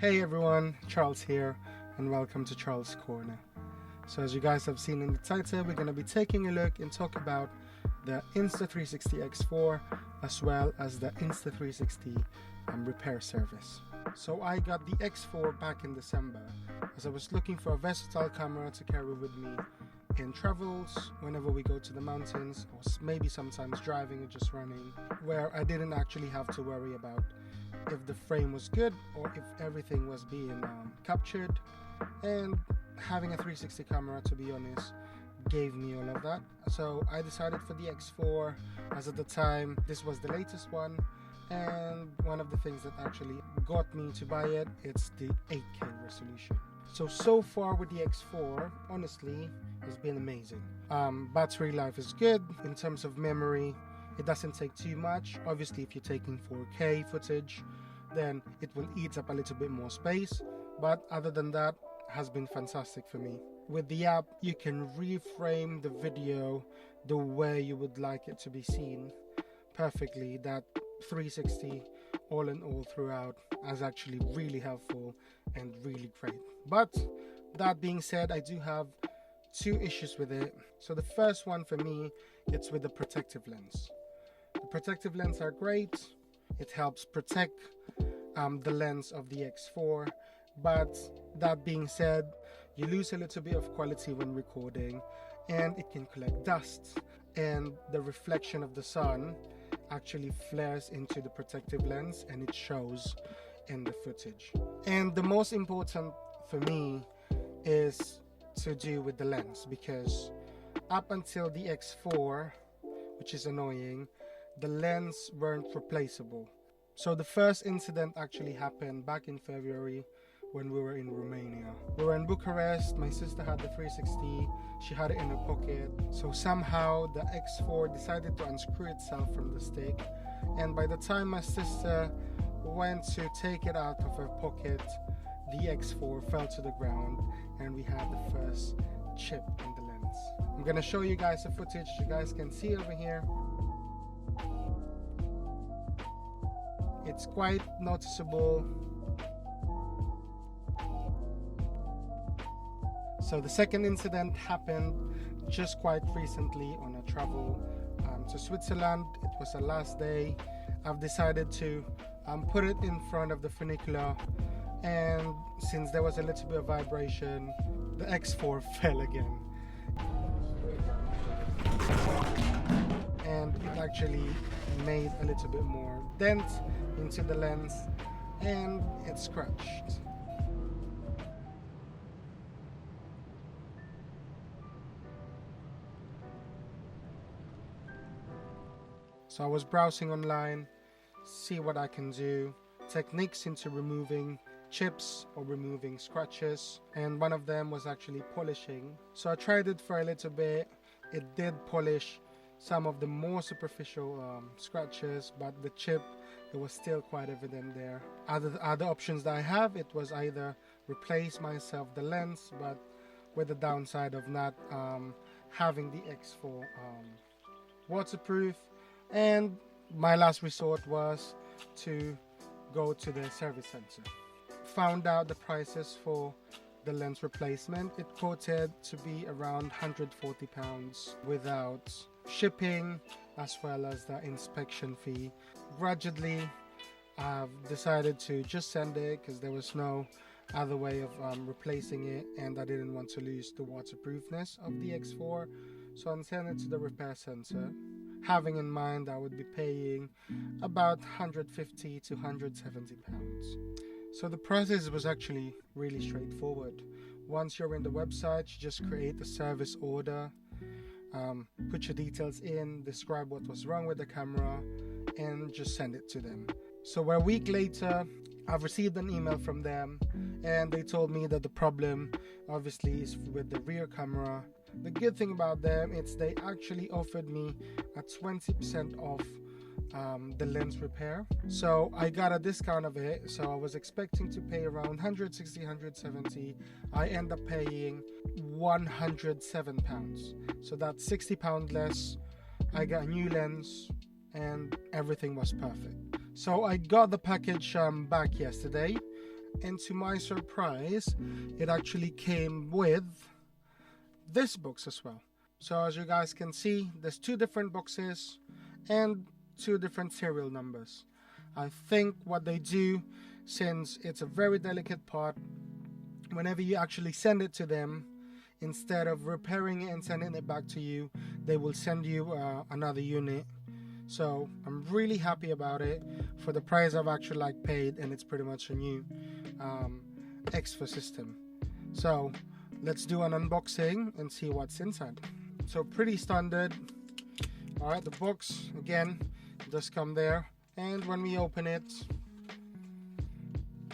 Hey everyone, Charles here, and welcome to Charles Corner. So as you guys have seen in the title, we're going to be taking a look and talk about the Insta360 X4 as well as the Insta360 repair service. So I got the X4 back in December as I was looking for a versatile camera to carry with me in travels, whenever we go to the mountains, or maybe sometimes driving or just running, where I didn't actually have to worry about if the frame was good or if everything was being captured. And having a 360 camera, to be honest, gave me all of that. So I decided for the X4, as at the time this was the latest one, and one of the things that actually got me to buy it, it's the 8K resolution. So far with the X4, honestly, it's been amazing. Battery life is good. In terms of memory, it doesn't take too much. Obviously, if you're taking 4K footage, then it will eat up a little bit more space. But other than that, has been fantastic for me. With the app, you can reframe the video the way you would like it to be seen perfectly. That 360 all in all throughout is actually really helpful and really great. But that being said, I do have two issues with it. So the first one for me, it's with the protective lens. The protective lens are great. It helps protect the lens of the X4. But that being said, you lose a little bit of quality when recording, and it can collect dust, and the reflection of the sun actually flares into the protective lens and it shows in the footage. And the most important for me is to do with the lens, because up until the X4, which is annoying, the lens weren't replaceable. So the first incident actually happened back in February when we were in Romania. We were in Bucharest, my sister had the 360, she had it in her pocket. So somehow the X4 decided to unscrew itself from the stick, and by the time my sister went to take it out of her pocket, the X4 fell to the ground and we had the first chip in the lens. I'm gonna show you guys the footage. You guys can see over here. It's quite noticeable. So the second incident happened just quite recently on a travel to Switzerland. It was the last day. I've decided to put it in front of the funicular, and since there was a little bit of vibration, the X4 fell again. And it actually made a little bit more dent into the lens and it scratched. So I was browsing online, see what I can do, techniques into removing chips or removing scratches, and one of them was actually polishing. So I tried it for a little bit. It did polish some of the more superficial scratches, but the chip, it was still quite evident there. Other options that I have, it was either replace myself the lens, but with the downside of not having the X4 waterproof. And my last resort was to go to the service center. Found out the prices for the lens replacement. It quoted to be around £140 without shipping as well as the inspection fee. Gradually, I've decided to just send it because there was no other way of replacing it, and I didn't want to lose the waterproofness of the X4. So I'm sending it to the repair center, having in mind I would be paying about £150 to £170. So the process was actually really straightforward. Once you're in the website, you just create a service order, put your details in, describe what was wrong with the camera, and just send it to them. So a week later, I've received an email from them, and they told me that the problem obviously is with the rear camera. The good thing about them is they actually offered me a 20% off the lens repair. So I got a discount of it. So I was expecting to pay around 160, 170. I end up paying £107. So that's £60 less. I got a new lens and everything was perfect. So I got the package back yesterday. and to my surprise, it actually came with this box as well. So as you guys can see, there's 2 different boxes and 2 different serial numbers. I think what they do, since it's a very delicate part, whenever you actually send it to them, instead of repairing it and sending it back to you, they will send you another unit. So I'm really happy about it for the price I've actually paid, and it's pretty much a new X4 system. So let's do an unboxing and see what's inside. So pretty standard. Alright, the box again does come there, and when we open it,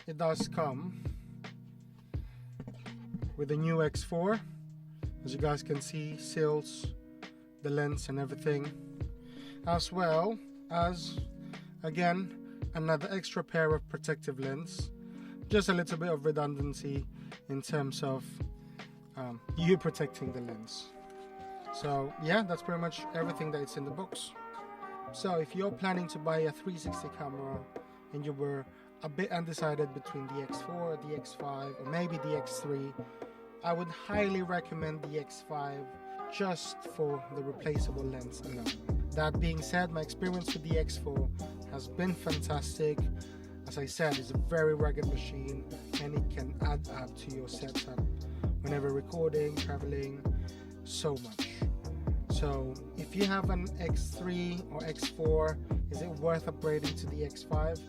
it does come with the new X4. As you guys can see, seals, the lens and everything, as well as again another extra pair of protective lens, just a little bit of redundancy in terms of you protecting the lens. So yeah, that's pretty much everything that's in the box. So if you're planning to buy a 360 camera and you were a bit undecided between the X4, the X5 or maybe the X3, I would highly recommend the X5 just for the replaceable lens alone. That being said, my experience with the X4 has been fantastic. As I said, it's a very rugged machine and it can add up to your setup whenever recording, traveling, so much. So if you have an X3 or X4, is it worth upgrading to the X5?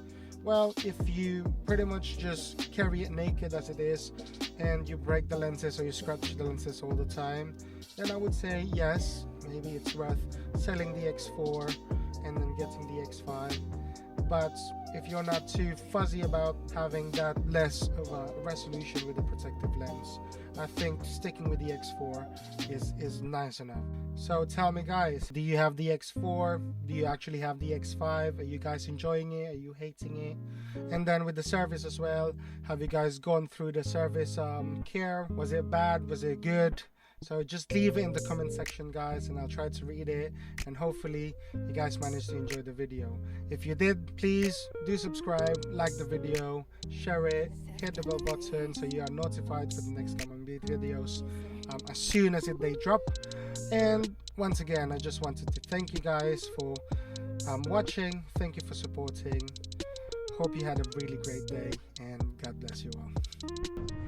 Well, if you pretty much just carry it naked as it is and you break the lenses or you scratch the lenses all the time, then I would say yes, maybe it's worth selling the X4 and then getting the X5. But if you're not too fuzzy about having that less of a resolution with the protective lens, I think sticking with the X4 is nice enough. So tell me guys, do you have the X4? Do you actually have the X5? Are you guys enjoying it? Are you hating it? And then with the service as well, have you guys gone through the service care? Was it bad? Was it good? So just leave it in the comment section guys, and I'll try to read it, and hopefully you guys managed to enjoy the video. If you did, please do subscribe, like the video, share it, hit the bell button so you are notified for the next coming videos as soon as they drop. And once again, I just wanted to thank you guys for watching. Thank you for supporting. Hope you had a really great day, and God bless you all.